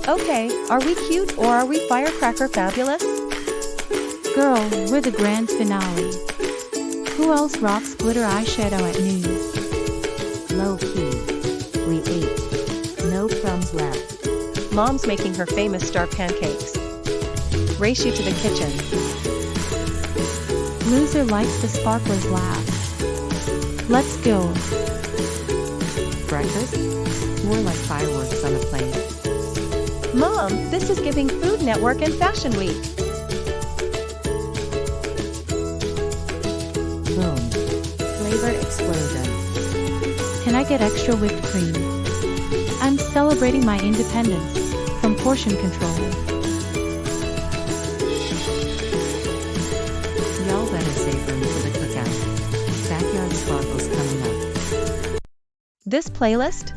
Okay, are we cute or are we firecracker fabulous? Girl, we're the grand finale. Who else rocks glitter eyeshadow at noon? Low key. We ate. No crumbs left. Mom's making her famous star pancakes. Race you to the kitchen. Loser likes the sparklers laugh. Let's go. Breakfast? More like fireworks on a plate. Mom, this is giving Food Network and Fashion Week. Boom. Flavor explosion. Can I get extra whipped cream? I'm celebrating my independence from portion control. Y'all better save room for the cookout. Backyard sparkles coming up. This playlist?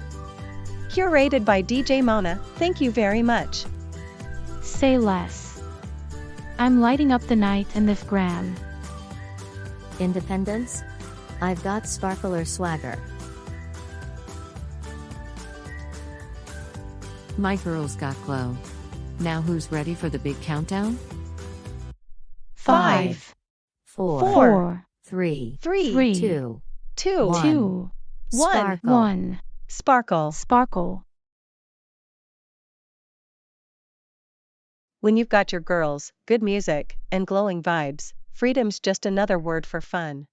Curated by DJ Mona, thank you very much. Say less. I'm lighting up the night and this gram. Independence? I've got sparkler swagger. My girls got glow. Now who's ready for the big countdown? 5, 4, 4, 3, 3, 2, 2, 1. 2, Sparkle. 1. Sparkle. Sparkle. When you've got your girls, good music, and glowing vibes, freedom's just another word for fun.